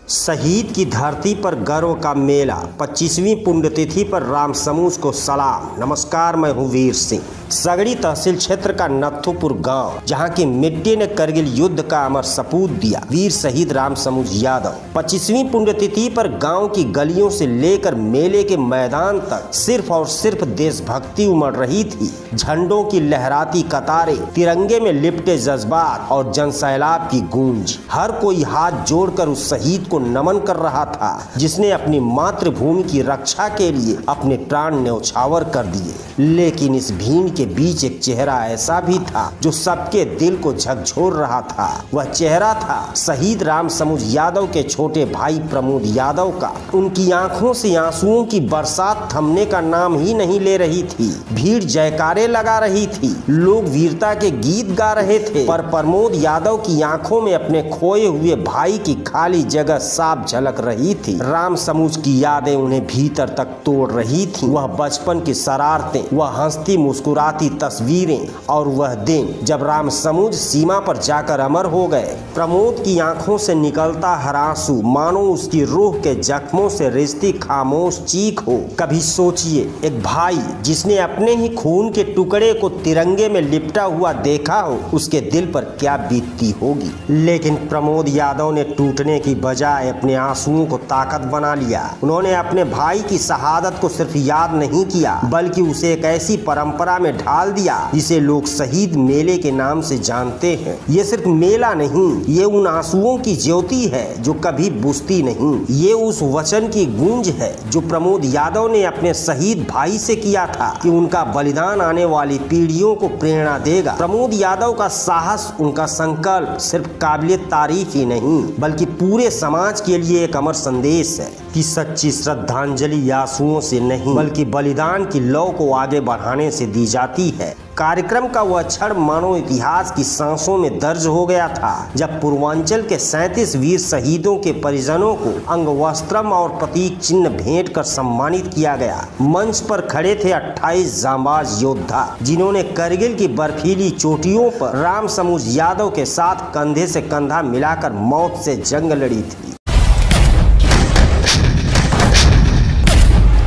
शहीद की धरती पर गर्व का मेला। 25वीं पुण्यतिथि पर राम समूज को सलाम। नमस्कार, मैं हूँ वीर सिंह। सगड़ी तहसील क्षेत्र का नथुपुर गांव, जहां की मिट्टी ने करगिल युद्ध का अमर सपूत दिया। वीर शहीद राम समूज यादव। 25वीं पुण्यतिथि पर गांव की गलियों से लेकर मेले के मैदान तक सिर्फ और सिर्फ देशभक्ति उमड़ रही थी। झंडों की लहराती कतारें, तिरंगे में लिपटे जज्बात और जनसैलाब की गूंज। हर कोई हाथ जोड़कर उस शहीद को नमन कर रहा था जिसने अपनी मातृभूमि की रक्षा के लिए अपने प्राण न्यौछावर कर दिए। लेकिन इस भीड़ के बीच एक चेहरा ऐसा भी था जो सबके दिल को झकझोर रहा था। वह चेहरा था शहीद राम समूज यादव के छोटे भाई प्रमोद यादव का। उनकी आंखों से आंसुओं की बरसात थमने का नाम ही नहीं ले रही थी। भीड़ जयकारे लगा रही थी, लोग वीरता के गीत गा रहे थे, पर प्रमोद यादव की आंखों में अपने खोए हुए भाई की खाली जगह साफ झलक रही थी। राम समूज की यादें उन्हें भीतर तक तोड़ रही थी। वह बचपन की शरारतें, वह हंसती मुस्कुराती तस्वीरें और वह दिन जब राम समूज सीमा पर जाकर अमर हो गए। प्रमोद की आंखों से निकलता हर आंसू मानो उसकी रूह के जख्मों से रिश्ती खामोश चीख हो। कभी सोचिए, एक भाई जिसने अपने ही खून के टुकड़े को तिरंगे में लिपटा हुआ देखा हो, उसके दिल पर क्या बीतती होगी। लेकिन प्रमोद यादव ने टूटने की बजाय अपने आंसुओं को ताकत बना लिया। उन्होंने अपने भाई की शहादत को सिर्फ याद नहीं किया, बल्कि उसे एक ऐसी परंपरा में ढाल दिया जिसे लोग शहीद मेले के नाम से जानते हैं। ये सिर्फ मेला नहीं, ये उन आंसुओं की ज्योति है जो कभी बुझती नहीं। ये उस वचन की गूंज है जो प्रमोद यादव ने अपने शहीद भाई से किया था कि उनका बलिदान आने वाली पीढ़ियों को प्रेरणा देगा। प्रमोद यादव का साहस, उनका संकल्प सिर्फ काबिल तारीफ ही नहीं, बल्कि पूरे समाज के लिए एक अमर संदेश है कि सच्ची श्रद्धांजलि आंसुओं से नहीं, बल्कि बलिदान की लौ को आगे बढ़ाने से दी जाती है। कार्यक्रम का वह क्षण मानो इतिहास की सांसों में दर्ज हो गया था जब पूर्वांचल के 37 वीर शहीदों के परिजनों को अंगवस्त्रम और प्रतीक चिन्ह भेंट कर सम्मानित किया गया। मंच पर खड़े थे 28 जांबाज योद्धा जिन्होंने करगिल की बर्फीली चोटियों पर राम समूज यादव के साथ कंधे से कंधा मिलाकर मौत से जंग लड़ी थी।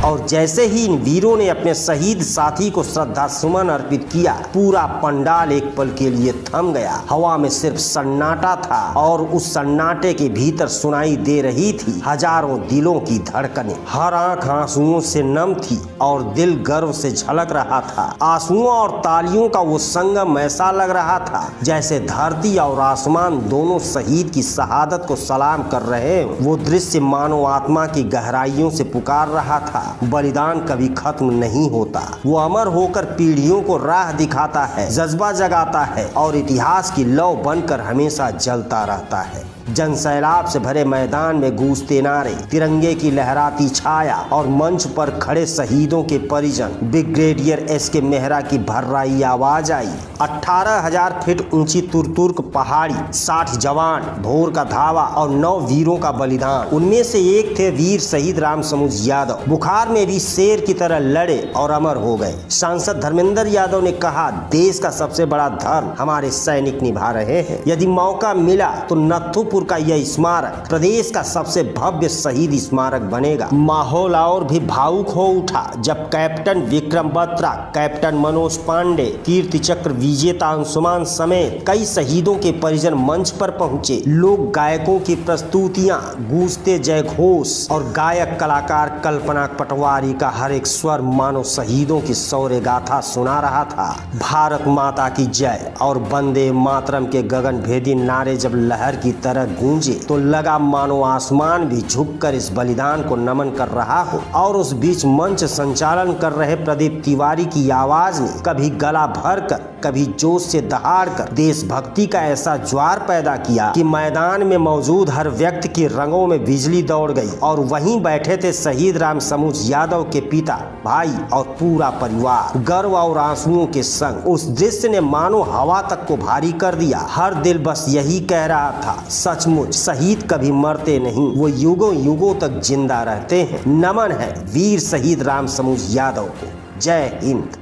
और जैसे ही इन वीरों ने अपने शहीद साथी को श्रद्धा सुमन अर्पित किया, पूरा पंडाल एक पल के लिए थम गया। हवा में सिर्फ सन्नाटा था और उस सन्नाटे के भीतर सुनाई दे रही थी हजारों दिलों की धड़कनें। हर आंख आंसुओं से नम थी और दिल गर्व से झलक रहा था। आंसुओं और तालियों का वो संगम ऐसा लग रहा था जैसे धरती और आसमान दोनों शहीद की शहादत को सलाम कर रहे। वो दृश्य मानो आत्मा की गहराइयों से पुकार रहा था। बलिदान कभी खत्म नहीं होता, वो अमर होकर पीढ़ियों को राह दिखाता है, जज्बा जगाता है और इतिहास की लौ बनकर हमेशा जलता रहता है। जनसैलाब से भरे मैदान में गूंजते नारे, तिरंगे की लहराती छाया और मंच पर खड़े शहीदों के परिजन। Brigadier SK. मेहरा की भर्राई आवाज आई। 18,000 फीट ऊंची तुर्तुर्क पहाड़ी, 60 जवान, भोर का धावा और 9 वीरों का बलिदान। उनमें से एक थे वीर शहीद राम समूज यादव। बुखार में भी शेर की तरह लड़े और अमर हो गए। सांसद धर्मेंद्र यादव ने कहा, देश का सबसे बड़ा धर्म हमारे सैनिक निभा रहे हैं। यदि मौका मिला तो नथुपुर का यह स्मारक प्रदेश का सबसे भव्य शहीद स्मारक बनेगा। माहौल और भी भावुक हो उठा जब कैप्टन विक्रम बत्रा, कैप्टन मनोज पांडे, कीर्ति चक्र विजेता अंशुमान समेत कई शहीदों के परिजन मंच पर पहुंचे। लोक गायकों की प्रस्तुतियां, गूंजते जय घोष और गायक कलाकार कल्पना पटवारी का हर एक स्वर मानो शहीदों की शौर्य गाथा सुना रहा था। भारत माता की जय और वंदे मातरम के गगन भेदी नारे जब लहर की तरह गूंजे तो लगा मानो आसमान भी झुककर इस बलिदान को नमन कर रहा हो। और उस बीच मंच संचालन कर रहे प्रदीप तिवारी की आवाज ने कभी गला भरकर, कभी जोश से दहाड़कर देशभक्ति का ऐसा ज्वार पैदा किया कि मैदान में मौजूद हर व्यक्ति के रंगों में बिजली दौड़ गई। और वहीं बैठे थे शहीद राम समूज यादव के पिता, भाई और पूरा परिवार, गर्व और आंसुओं के संग। उस दृश्य ने मानो हवा तक को भारी कर दिया। हर दिल बस यही कह रहा था, सचमुच शहीद कभी मरते नहीं, वो युगों युगों तक जिंदा रहते हैं। नमन है वीर शहीद राम समूज यादव को। जय हिंद।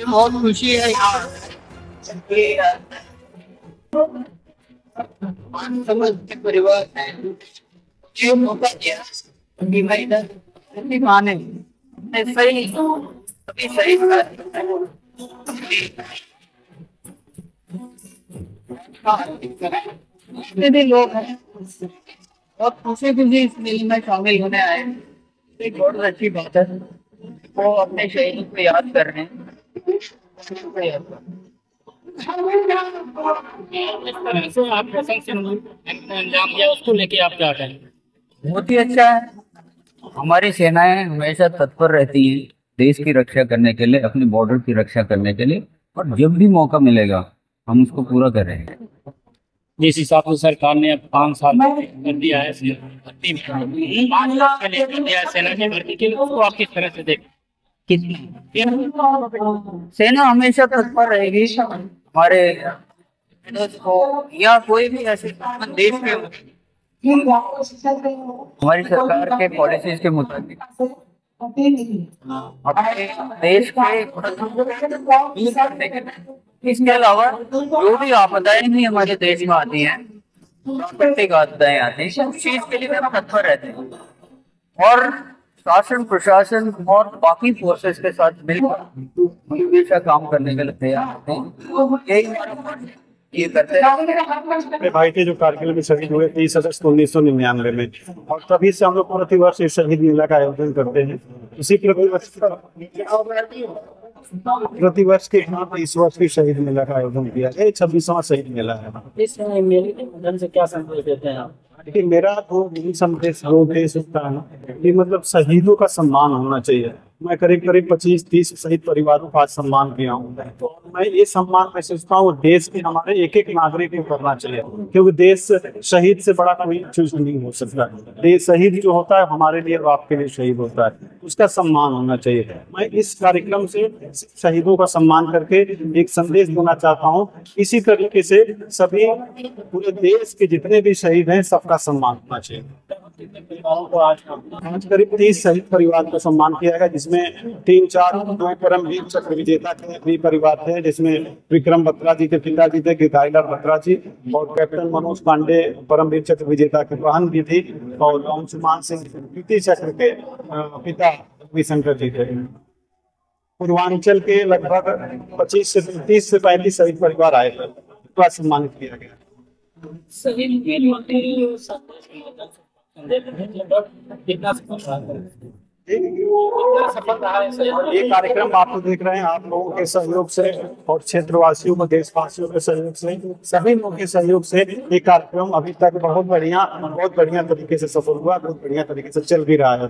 बहुत खुशी है परिवार ये मौका दिया कि भाई इधर अपनी माने मैं सही अभी सही जितने भी लोग हैं बहुत खुशी खुशी इस मेले में शामिल होने आए हैं। एक बहुत अच्छी बात है, वो अपने शहीदों को याद कर रहे हैं। इस तरह से आप अंजाम दिया, उसको लेके आप क्या कहें? बहुत ही अच्छा है। हमारी सेनाएं हमेशा तत्पर रहती हैं देश की रक्षा करने के लिए, अपने बॉर्डर की रक्षा करने के लिए, और जब भी मौका मिलेगा हम उसको पूरा कर रहे हैं। जिस हिसाब से सरकार ने अब 5 साल कर दिया है भर्ती में, 5 लाख का ले कर दिया है सेना की भर्ती के लिए, उसको आप किस तरह से देखें? सेना हमेशा तत्पर रहेगी हमारे देश को या कोई भी ऐसे देश के हमारी सरकार के पॉलिसीज के मुताबिक अपने देश के करने के लिए। इसके अलावा जो भी आपदाएं भी हमारे देश में आती हैं, प्राकृतिक आपदाएं आती हैं, उस चीज के लिए हम तत्पर रहते हैं और शासन प्रशासन और बाकी फोर्सेस के साथ मिलकर हमेशा काम करने के लिए तैयार होते हैं। यही ये करते हैं। भाई के जो कारगिल में शहीद हुए 30 अगस्त 1999 में, और तभी से हम लोग प्रतिवर्ष इस शहीद मेला का आयोजन करते हैं। इसी प्रतिवर्ष के इस वर्ष भी शहीद मेला का आयोजन किया है। 26वां शहीद मेला है। इस मेले के माध्यम से क्या संदेश देते हैं आप? देखिए, मेरा तो यही संदेश होता है कि मतलब शहीदों का सम्मान होना चाहिए। मैं करीब 25-30 शहीद परिवारों का सम्मान किया हूँ, तो मैं ये सम्मान मैं सोचता हूँ देश के हमारे एक नागरिक को करना चाहिए, क्योंकि देश शहीद से बड़ा कोई चीज नहीं हो सकता। देश शहीद जो होता है हमारे लिए और आपके लिए शहीद होता है, उसका सम्मान होना चाहिए। मैं इस कार्यक्रम से शहीदों का सम्मान करके एक संदेश देना चाहता हूँ। इसी तरीके से सभी पूरे देश के जितने भी शहीद हैं सबका सम्मान होना चाहिए। परिवारों को आज करीब 30 शहीद परिवार का सम्मान किया गया, जिसमें 3-4 परमवीर चक्र विजेता के भी परिवार थे, जिसमें विक्रम बत्रा जी के पिताजी थे गिरधारीलाल बत्रा जी, और कैप्टन मनोज पांडे परमवीर चक्र विजेता के बहन भी थी, और अंशुमान सिंह कीर्ति चक्र के पिता रविशंकर जी थे। पूर्वांचल के लगभग 25 से 30 से 35 शहीद परिवार आए थे, उनका सम्मानित किया गया। शहीद के लिए कितना सफल रहा है ये कार्यक्रम आप लोग देख रहे हैं, आप लोगों के सहयोग से और क्षेत्रवासियों को देशवासियों के सहयोग से, सभी लोगों के सहयोग से ये कार्यक्रम अभी तक बहुत बढ़िया तरीके से सफल हुआ, बहुत बढ़िया तरीके से चल भी रहा है।